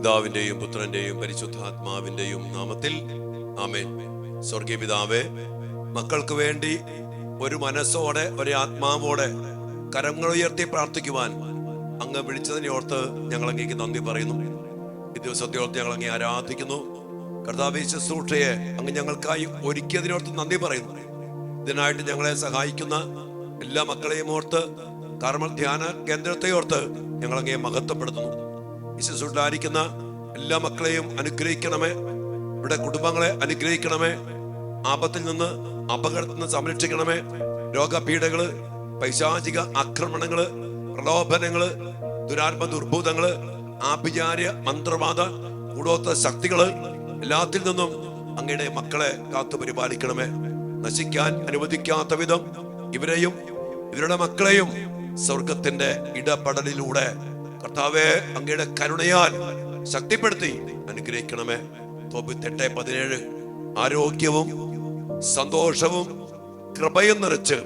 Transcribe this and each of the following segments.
പിതാവിന്റെയും പുത്രന്റെയും പരിശുദ്ധാത്മാവിന്റെയും നാമത്തിൽ ആമേൻ. സ്വർഗീയ പിതാവേ, മക്കൾക്ക് വേണ്ടി ഒരു മനസ്സോടെ ഒരു ആത്മാവോടെ കരങ്ങൾ ഉയർത്തി പ്രാർത്ഥിക്കുവാൻ അങ്ങ് വിളിച്ചതിനെ ഓർത്ത് ഞങ്ങൾ അങ്ങേക്ക് നന്ദി പറയുന്നു. ഈ ദിവസത്തെ ഓർത്ത് ഞങ്ങൾ അങ്ങേ ആരാധിക്കുന്നു. കർത്താവേ, ശുശ്രൂഷയെ അങ്ങ് ഞങ്ങൾക്കായി ഒരുക്കിയതിനോർത്ത് നന്ദി പറയുന്നു. ഇതിനായിട്ട് ഞങ്ങളെ സഹായിക്കുന്ന എല്ലാ മക്കളെയും ഓർത്ത്, കർമ്മ ധ്യാന കേന്ദ്രത്തെ ഓർത്ത് ഞങ്ങൾ അങ്ങേ മഹത്വപ്പെടുത്തുന്നു. ഈ ശുശ്രൂഷയിലായിരിക്കുന്ന എല്ലാ മക്കളെയും അനുഗ്രഹിക്കണമേ. ഇവിടെ കുടുംബങ്ങളെ അനുഗ്രഹിക്കണമേ. ആപത്തിൽ നിന്ന്, അപകടത്തിൽ നിന്ന് സംരക്ഷിക്കണമേ. രോഗപീഠകള്, പൈശാചിക ആക്രമണങ്ങള്, പ്രലോഭനങ്ങള്, ദുരാത്മ ദുർഭൂതങ്ങള്, ആഭിചാര്യ മന്ത്രവാദ കൂടോത്ത ശക്തികള്, എല്ലാത്തിൽ നിന്നും അങ്ങയുടെ മക്കളെ കാത്തു പരിപാലിക്കണമേ. നശിക്കാൻ അനുവദിക്കാത്ത വിധം ഇവരെയും ഇവരുടെ മക്കളെയും സ്വർഗത്തിന്റെ ഇടപെടലിലൂടെ കർത്താവേ അങ്ങയുടെ കരുണയാൽ ശക്തിപ്പെടുത്തി അനുഗ്രഹിക്കണമേ. തോബിത്ത് 8:17 ആരോഗ്യവും സന്തോഷവും കൃപയും നിറച്ച്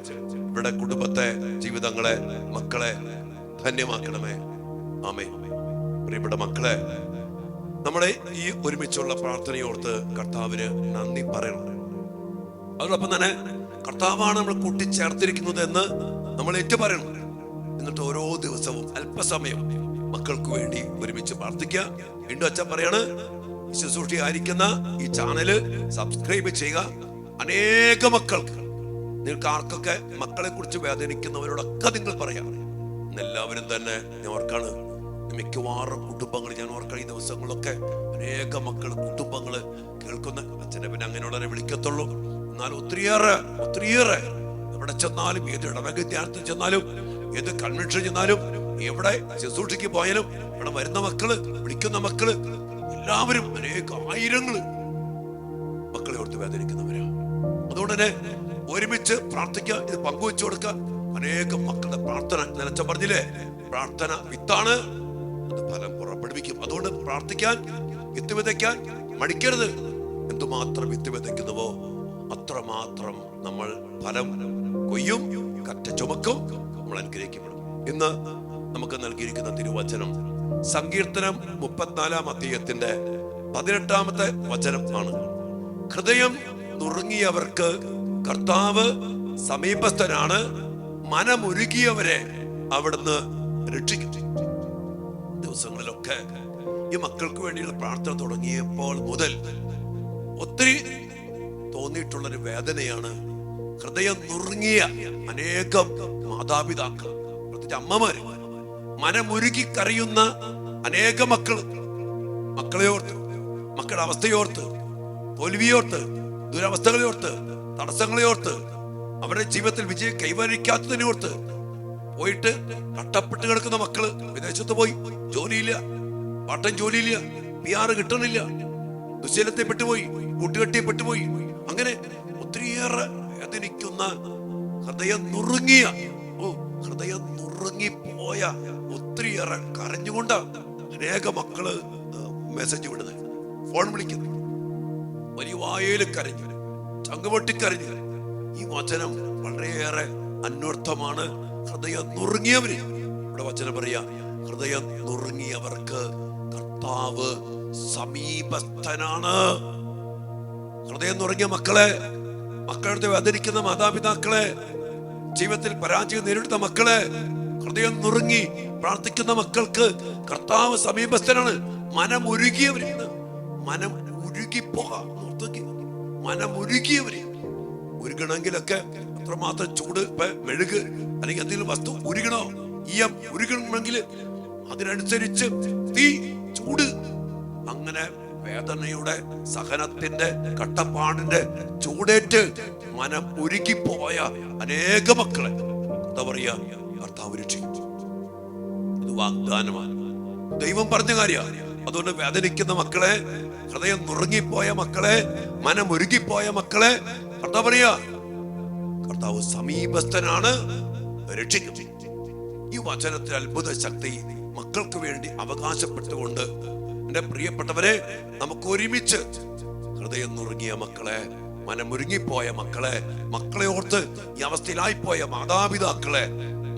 ഇവിടെ കുടുംബത്തെ, ജീവിതങ്ങളെ, മക്കളെ ധന്യമാക്കണമേ. ആമേൻ. പ്രിയപ്പെട്ട മക്കളെ, നമ്മുടെ ഈ ഒരുമിച്ചുള്ള പ്രാർത്ഥനയോർത്ത് കർത്താവിന് നന്ദി പറയണം. അതോടൊപ്പം തന്നെ കർത്താവാണ് നമ്മൾ കൂട്ടിച്ചേർത്തിരിക്കുന്നത് എന്ന് നമ്മൾ ഏറ്റുപറയണം. എന്നിട്ട് ഓരോ ദിവസവും അല്പസമയം മക്കൾക്ക് വേണ്ടി ഒരുമിച്ച് പ്രാർത്ഥിക്കുക. വീണ്ടും അച്ഛൻ പറയാണ്, ശുശ്രൂഷയായിരിക്കുന്ന ഈ ചാനല് സബ്സ്ക്രൈബ് ചെയ്യുക. അനേക മക്കൾക്ക്, നിങ്ങൾക്ക് ആർക്കൊക്കെ മക്കളെ കുറിച്ച് വേദനിക്കുന്നവരോടൊക്കെ നിങ്ങൾ പറയാം. എല്ലാവരും തന്നെ ഞാൻ ഓർക്കാണ്, മിക്കവാറും കുടുംബങ്ങൾ ഞാൻ ഓർക്കണം, ഈ ദിവസങ്ങളിലൊക്കെ അനേക മക്കൾ, കുടുംബങ്ങള് കേൾക്കുന്ന അച്ഛനെ പിന്നെ അങ്ങനെയുള്ളവരെ വിളിക്കത്തുള്ളൂ. എന്നാൽ ഒത്തിരിയേറെ എവിടെ ചെന്നാലും, ഏത് ഇടവക ധ്യാനത്തിൽ ചെന്നാലും, ഏത് കൺവെൻഷൻ ചെന്നാലും, എവിടെ ശുശ്രൂഷയ്ക്ക് പോയാലും ഇവിടെ വരുന്ന മക്കള്, വിളിക്കുന്ന മക്കള് എല്ലാവരും അനേക ആയിരങ്ങള് മക്കളെ ഓർത്ത് വേദനിക്കുന്നവരാ. അതുകൊണ്ട് തന്നെ ഒരുമിച്ച് പ്രാർത്ഥിക്കുക, ഇത് പങ്കുവെച്ചു കൊടുക്കുക. അനേകം മക്കളുടെ പ്രാർത്ഥന, നിലച്ച പറഞ്ഞില്ലേ, പ്രാർത്ഥന വിത്താണ്, അത് ഫലം പുറപ്പെടുവിക്കും. അതുകൊണ്ട് പ്രാർത്ഥിക്കാൻ, വിത്ത് വിതയ്ക്കാൻ മടിക്കരുത്. എന്തുമാത്രം വിത്ത് വിതയ്ക്കുന്നുവോ അത്രമാത്രം നമ്മൾ ഫലം കൊയ്യും, കറ്റ ചുമക്കും, നമ്മൾ അനുഗ്രഹിക്കപ്പെടും. ഇന്ന് നമുക്ക് നൽകിയിരിക്കുന്ന തിരുവചനം സങ്കീർത്തനം 34 അധ്യായത്തിന്റെ 18 വചനം ആണ്. ഹൃദയം നുറുങ്ങിയവർക്ക് കർത്താവ് സമീപസ്ഥനാണ്, മനമൊരുകിയവരെ അവിടുന്ന് രക്ഷിക്കും. ദിവസങ്ങളിലൊക്കെ ഈ മക്കൾക്ക് വേണ്ടിയുള്ള പ്രാർത്ഥന തുടങ്ങിയപ്പോൾ മുതൽ ഒത്തിരി തോന്നിയിട്ടുള്ളൊരു വേദനയാണ്. ഹൃദയം നുറുങ്ങിയ അനേകം മാതാപിതാക്കൾ, പ്രത്യേകിച്ച് അമ്മമാര്, മനമുരുകി കരയുന്ന അനേക മക്കളെ ഓർത്ത്, മക്കളുടെ അവസ്ഥയോർത്ത്, തോൽവിയോർത്ത്, ദുരവസ്ഥകളെയോർത്ത്, തടസ്സങ്ങളെയോർത്ത്, അവരുടെ ജീവിതത്തിൽ വിജയം കൈവരിക്കാത്തതിനെ ഓർത്ത്, പോയിട്ട് കട്ടപ്പെട്ട് കിടക്കുന്ന മക്കള്, വിദേശത്ത് പോയി, ജോലിയില്ല, പാട്ടം ജോലിയില്ല, PR കിട്ടണില്ല, ദുശീലത്തെ പെട്ടുപോയി, കൂട്ടുകെട്ടിയെ പെട്ടുപോയി, അങ്ങനെ ഒത്തിരിയേറെ വേദനിക്കുന്ന, ഹൃദയം നുറുങ്ങിയ, ഹൃദയം നുറുങ്ങിപ്പോയ, ഒത്തിരിയേറെ കരഞ്ഞുകൊണ്ട് അനേക മക്കള് മെസ്സേജ് വിടുന്നത്, ഫോൺ വിളിക്കുന്നു, വലിയ വായയില് കരഞ്ഞു, ചങ്കുപൊട്ടിക്കരഞ്ഞു. ഈ വചനം വളരെയേറെ അന്വർത്ഥമാണ്. ഹൃദയം നുറുങ്ങിയവര്, ഇവിടെ വചനം പറയാ, ഹൃദയം നുറുങ്ങിയവർക്ക് കർത്താവ് സമീപസ്ഥനാണ്. ഹൃദയം നുറുങ്ങിയ മക്കളെ, മക്കളുടെ വേദനിക്കുന്ന മാതാപിതാക്കളെ, ജീവിതത്തിൽ പരാജയം നേരിടുന്ന മക്കളെ, ഹൃദയം നുറുങ്ങി പ്രാർത്ഥിക്കുന്ന മക്കൾക്ക് കർത്താവ് സമീപസ്ഥനാണ്. മനമൊരുകിയവര്, മനം ഉരുകിപ്പോകാം, മനമൊരുകിയവര്. ഉരുകണമെങ്കിലൊക്കെ അത്രമാത്രം ചൂട്, മെഴുക് അല്ലെങ്കിൽ എന്തെങ്കിലും വസ്തു ഉരുകണോ, ഈയം ഉരുകണമെങ്കിൽ അതിനനുസരിച്ച് തീ, ചൂട്, അങ്ങനെ വേദനയുടെ, സഹനത്തിന്റെ, കട്ടപ്പാടിന്റെ ചൂടേറ്റ് മനം ഉരുകിപ്പോയ അനേക മക്കളെ എന്താ പറയാ, കർത്താവ് രക്ഷിക്കും. ഇത് വാഗ്ദാനമാണ്, ദൈവം പറഞ്ഞ കാര്യമാണ്. അതുകൊണ്ട് വേദനിക്കുന്ന മക്കളെ, ഹൃദയം നുറുങ്ങിപ്പോയ മക്കളെ, മനം ഉരുകിപ്പോയ മക്കളെ എന്താ പറയാ, കർത്താവ് സമീപസ്ഥനാണ്, രക്ഷിക്കും. ഈ വചനത്തിൽ അത്ഭുത ശക്തി മക്കൾക്ക് വേണ്ടി അവകാശപ്പെട്ടുകൊണ്ട്, എന്റെ പ്രിയപ്പെട്ടവരെ, നമുക്ക് ഒരുമിച്ച് ഹൃദയം നുറുങ്ങിയ മക്കളെ, മനമൊരുങ്ങിപ്പോയ മക്കളെ, മക്കളെ ഓർത്ത് ഈ അവസ്ഥയിലായിപ്പോയ മാതാപിതാക്കളെ,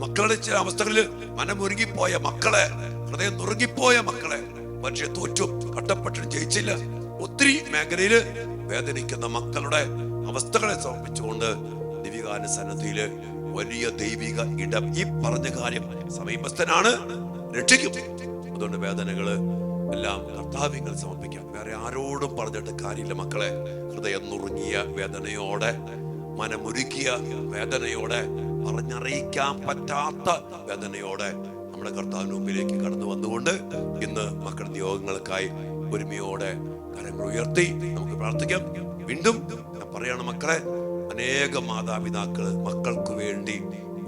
മക്കളുടെ ചില അവസ്ഥകളിൽ മനമൊരുങ്ങിപ്പോയ മക്കളെ, ഹൃദയം നുറുങ്ങിപ്പോയ മക്കളെ പക്ഷെ തോറ്റു, കട്ടപ്പെട്ടിട്ട് ജയിച്ചില്ല. ഒത്തിരി മേഖലയില് വേദനിക്കുന്ന മക്കളുടെ അവസ്ഥകളെ സമർപ്പിച്ചുകൊണ്ട് ദിവ്യകാന സന്നദ്ധിയില് വലിയ ദൈവിക ഇടം. ഈ പറഞ്ഞ കാര്യം സമീപസ്ഥനാണ്, രക്ഷിക്കും. അതുകൊണ്ട് വേദനകള് എല്ലാം കർത്താവിൽ സമർപ്പിക്കാം. വേറെ ആരോടും പറഞ്ഞിട്ട് കാര്യമില്ല മക്കളെ. ഹൃദയം നുറുങ്ങിയ വേദനയോടെ, മനമുരുക്കിയ വേദനയോടെ, പറഞ്ഞറിയിക്കാൻ പറ്റാത്ത വേദനയോടെ നമ്മുടെ കർത്താവിന് മുമ്പിലേക്ക് കടന്നു വന്നുകൊണ്ട് ഇന്ന് മക്കളുടെ നിയോഗങ്ങൾക്കായി ഒരുമയോടെ കരങ്ങൾ ഉയർത്തി നമുക്ക് പ്രാർത്ഥിക്കാം. വീണ്ടും ഞാൻ പറയണം മക്കളെ, അനേകം മാതാപിതാക്കള് മക്കൾക്ക് വേണ്ടി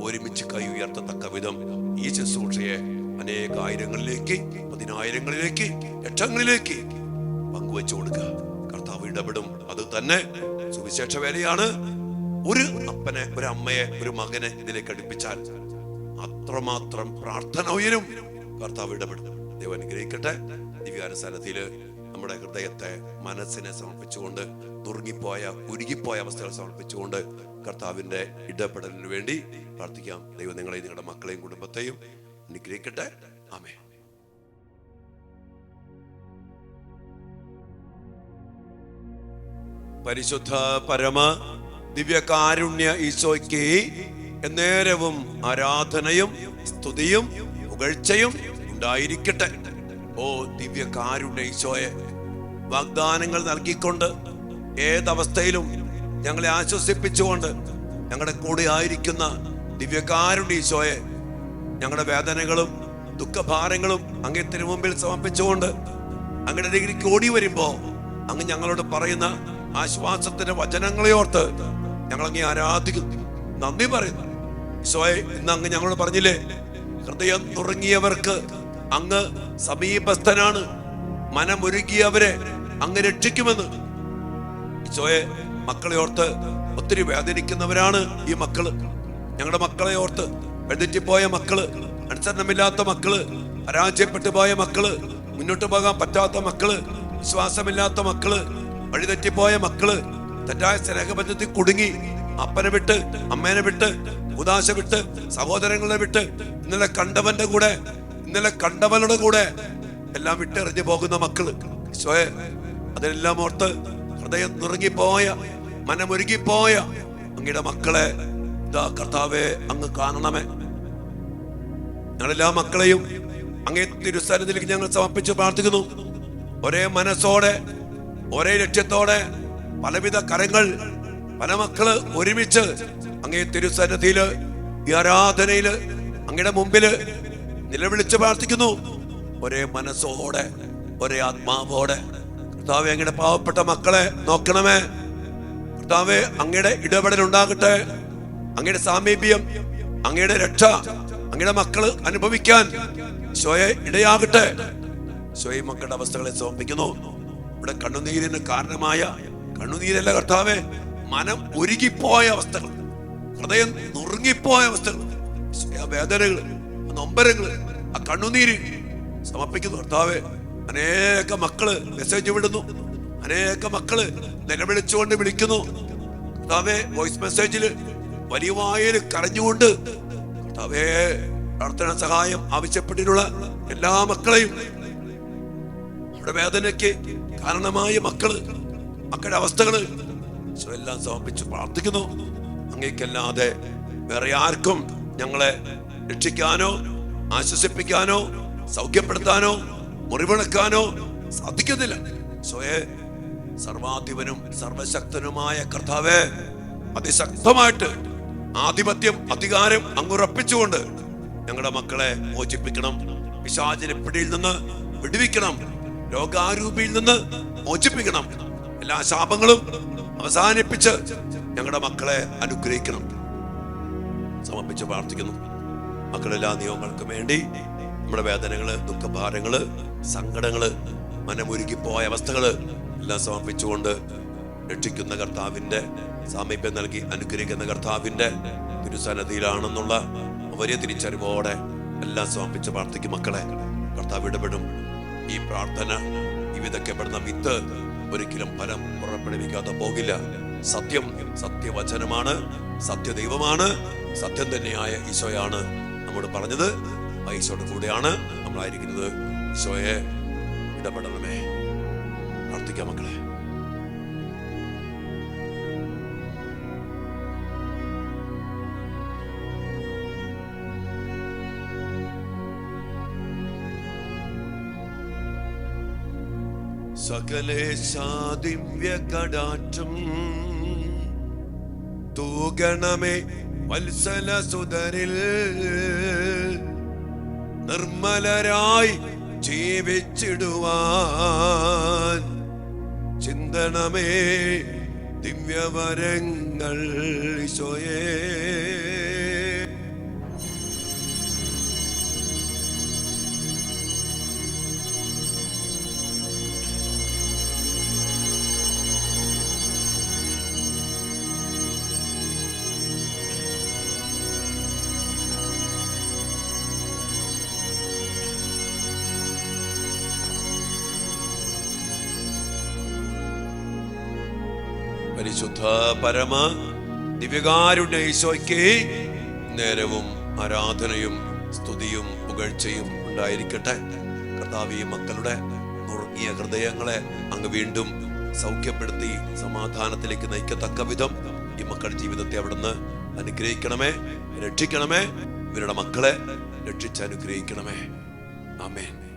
ഒരുമിച്ച് കൈ ഉയർത്തത്തക്ക വിധം ഈ ശുശ്രൂഷയെ അനേക ആയിരങ്ങളിലേക്ക്, പതിനായിരങ്ങളിലേക്ക്, ലക്ഷങ്ങളിലേക്ക് പങ്കുവെച്ചു കൊടുക്കുക. കർത്താവ് ഇടപെടും. അത് തന്നെ സുവിശേഷ വേലയാണ്. ഒരു അപ്പനെ, ഒരു അമ്മയെ, ഒരു മകനെ ഇതിലേക്ക് അടുപ്പിച്ചാൽ അത്രമാത്രം പ്രാർത്ഥന ഉയരും. കർത്താവ് ഇടപെടും. ദൈവം അനുഗ്രഹിക്കട്ടെ. ദിവ്യകാന സന്നദ്ധിയില് നമ്മുടെ ഹൃദയത്തെ, മനസ്സിനെ സമർപ്പിച്ചുകൊണ്ട്, നുറുങ്ങിപ്പോയ, ഉരുകിപ്പോയ അവസ്ഥകൾ സമർപ്പിച്ചുകൊണ്ട് കർത്താവിന്റെ ഇടപെടലിന് വേണ്ടി പ്രാർത്ഥിക്കാം. ദൈവം നിങ്ങളെയും നിങ്ങളുടെ മക്കളെയും കുടുംബത്തെയും അനുഗ്രഹിക്കട്ടെ. ആമേൻ. പരിശുദ്ധ പരമ ദിവ്യകാരുണ്യ ഈശോയ്ക്ക് എന്നേരവും ആരാധനയും സ്തുതിയും പുകഴ്ചയും ഉണ്ടായിരിക്കട്ടെ. ഓ ദിവ്യകാരുണ്യ ഈശോയെ, വാഗ്ദാനങ്ങൾ നൽകിക്കൊണ്ട് ഏതവസ്ഥയിലും ഞങ്ങളെ ആശ്വസിപ്പിച്ചുകൊണ്ട് ഞങ്ങളുടെ കൂടെ ആയിരിക്കുന്ന ദിവ്യകാരുണ്യ ഈശോയെ, ഞങ്ങളുടെ വേദനകളും ദുഃഖഭാരങ്ങളും അങ്ങേ തിരുമുമ്പിൽ സമർപ്പിച്ചുകൊണ്ട് അങ്ങയുടെ അരികിലേക്ക് ഓടി വരുമ്പോ അങ്ങ് ഞങ്ങളോട് പറയുന്ന ആശ്വാസത്തിന്റെ വചനങ്ങളെ ഓർത്ത് ഞങ്ങൾ അങ്ങേ ആരാധിക്കുന്നു, നന്ദി പറയുന്നു. ഈശോയെ, ഇന്ന് അങ്ങ് ഞങ്ങളോട് പറഞ്ഞില്ലേ, ഹൃദയം നുറുങ്ങിയവർക്ക് അങ്ങ് സമീപസ്ഥനാണ്, മനമൊരുകിയവരെ അങ്ങ് രക്ഷിക്കുമെന്ന്. ഈശോയെ, മക്കളെ ഓർത്ത് ഒത്തിരി വേദനിക്കുന്നവരാണ് ഈ മക്കള്. ഞങ്ങളുടെ മക്കളെ ഓർത്ത് എഴുതിപ്പോയ മക്കള്, അനുസരണമില്ലാത്ത മക്കള്, പരാജയപ്പെട്ടു പോയ മക്കള്, മുന്നോട്ട് പോകാൻ പറ്റാത്ത മക്കള്, വിശ്വാസമില്ലാത്ത മക്കള്, വഴിതെറ്റിപ്പോയ മക്കള്, തെറ്റായ സ്നേഹബന്ധത്തിൽ കുടുങ്ങി അപ്പനെ വിട്ട്, അമ്മേനെ വിട്ട്, ഉദാശ വിട്ട്, സഹോദരങ്ങളെ വിട്ട്, ഇന്നലെ കണ്ടവന്റെ കൂടെ, ഇന്നലെ കണ്ടവരുടെ കൂടെ എല്ലാം വിട്ടെറിഞ്ഞു പോകുന്ന മക്കള്. ഈശോയെ, അതെല്ലാം ഓർത്ത് ഹൃദയം നുറുങ്ങിപ്പോയ, മനമൊരുകിപ്പോയ അങ്ങയുടെ മക്കളെ ഇതാ കർത്താവേ അങ്ങ് കാണണമേ. ഞങ്ങളെല്ലാ മക്കളെയും അങ്ങേ തിരുസന്നിധിയിലേക്ക് ഞങ്ങൾ സമർപ്പിച്ച് പ്രാർത്ഥിക്കുന്നു. ഒരേ മനസ്സോടെ, ഒരേ ലക്ഷ്യത്തോടെ, പലവിധ കരങ്ങൾ, പല മക്കള് ഒരുമിച്ച് അങ്ങേ തിരുസന്നിധിയില്, ഈ ആരാധനയില് അങ്ങയുടെ മുമ്പില് നിലവിളിച്ച് പ്രാർത്ഥിക്കുന്നു. ഒരേ മനസ്സോടെ, ഒരേ ആത്മാവോടെ. കർത്താവേ, അങ്ങയുടെ പാവപ്പെട്ട മക്കളെ നോക്കണമേ. കർത്താവേ, അങ്ങയുടെ ഇടപെടൽ ഉണ്ടാകട്ടെ. അങ്ങയുടെ സാമീപ്യം, അങ്ങയുടെ രക്ഷ അങ്ങയുടെ മക്കള് അനുഭവിക്കാൻ ഈശോയെ ഇടയാകട്ടെ. ഈശോയെ, മക്കളുടെ അവസ്ഥകളെ സമർപ്പിക്കുന്നു. ഇവിടെ കണ്ണുനീരിന് കാരണമായ കണ്ണുനീരല്ല കർത്താവേ, മനം ഒരുകിപ്പോയ അവസ്ഥകൾ, ഹൃദയം നുറുങ്ങിപ്പോയ അവസ്ഥകൾ, ആ വേദനകള്, ആ നൊമ്പരങ്ങള്, ആ കണ്ണുനീര് സമർപ്പിക്കുന്നു കർത്താവേ. അനേക മക്കള് മെസ്സേജ് വിടുന്നു, അനേക മക്കള് നിലവിളിച്ചുകൊണ്ട് വിളിക്കുന്നു കർത്താവേ. വോയിസ് മെസ്സേജില് വലിയ വായല് കരഞ്ഞുകൊണ്ട് കർത്താവേ പ്രാർത്ഥന സഹായം ആവശ്യപ്പെട്ടിട്ടുള്ള എല്ലാ മക്കളെയും, അവരുടെ വേദനയ്ക്ക് കാരണമായ മക്കള്, മക്കളുടെ അവസ്ഥകള് എല്ലാം സമർപ്പിച്ച് പ്രാർത്ഥിക്കുന്നു. അങ്ങേക്കല്ലാതെ വേറെ ആർക്കും ഞങ്ങളെ രക്ഷിക്കാനോ, ആശ്വസിപ്പിക്കാനോ, സൗഖ്യപ്പെടുത്താനോ, മുറിവണക്കാനോ സാധിക്കുന്നില്ല. സ്വയെ സർവാധിപനും സർവശക്തനുമായ കർത്താവേ, അതിശക്തമായിട്ട് ആധിപത്യം, അധികാരം അങ്ങുറപ്പിച്ചുകൊണ്ട് ഞങ്ങളുടെ മക്കളെ മോചിപ്പിക്കണം. പിശാചിന്റെ പിടിയിൽ നിന്ന് വിടുവിക്കണം. രോഗാരൂപിയിൽ നിന്ന് മോചിപ്പിക്കണം. എല്ലാ ശാപങ്ങളും അവസാനിപ്പിച്ച് ഞങ്ങളുടെ മക്കളെ അനുഗ്രഹിക്കണം. സമർപ്പിച്ച് പ്രാർത്ഥിക്കുന്നു. മക്കളെല്ലാ നിയമങ്ങൾക്കും വേണ്ടി നമ്മുടെ വേദനകള്, ദുഃഖഭാരങ്ങള്, സങ്കടങ്ങള്, മനമൊരുക്കിപ്പോയ അവസ്ഥകള് എല്ലാം സമർപ്പിച്ചുകൊണ്ട് രക്ഷിക്കുന്ന കർത്താവിന്റെ സാമീപ്യം നൽകി അനുഗ്രഹിക്കുന്ന കർത്താവിന്റെ തിരുസന്നിധിയിലാണെന്നുള്ള വലിയ തിരിച്ചറിവോടെ എല്ലാം സമർപ്പിച്ച് പ്രാർത്ഥിക്കും. മക്കളെ, കർത്താവ് ഇടപെടും. ഈ പ്രാർത്ഥന, ഈ വിതയ്ക്കപ്പെടുന്ന വിത്ത് ഒരിക്കലും ഫലം പുറപ്പെടുവിക്കാതെ പോകില്ല. സത്യം സത്യവചനമാണ്, സത്യദൈവമാണ്, സത്യം തന്നെയായ ഈശോയാണ് നമ്മോട് പറഞ്ഞത്. ആ ഈശോയുടെ കൂടെയാണ് നമ്മളായിരിക്കുന്നത്. ഈശോയെ ഇടപെടണമേ. പ്രാർത്ഥിക്കാം മക്കളെ. സകലേശാദിവ്യ കടാക്ഷം തൂകണമേ വത്സല സുതരിൽ, നിർമ്മലരായി ജീവിച്ചിടുവാൻ ചിന്തണമേ ദിവ്യവരങ്ങൾ ഈശോയേ. പരിശുദ്ധ പരമ ദിവ്യകാരുണ്യ ഈശോയ്ക്ക് നേരവും ആരാധനയും സ്തുതിയും പുകഴ്ചയും ഉണ്ടായിരിക്കട്ടെ. കർത്താവ് ഈ മക്കളുടെ നുറുങ്ങിയ ഹൃദയങ്ങളെ അങ്ങ് വീണ്ടും സൗഖ്യപ്പെടുത്തി സമാധാനത്തിലേക്ക് നയിക്കത്തക്ക വിധം ഈ മക്കളുടെ ജീവിതത്തെ അവിടുന്ന് അനുഗ്രഹിക്കണമേ, രക്ഷിക്കണമേ. ഇവരുടെ മക്കളെ രക്ഷിച്ച് അനുഗ്രഹിക്കണമേ. ആമേൻ.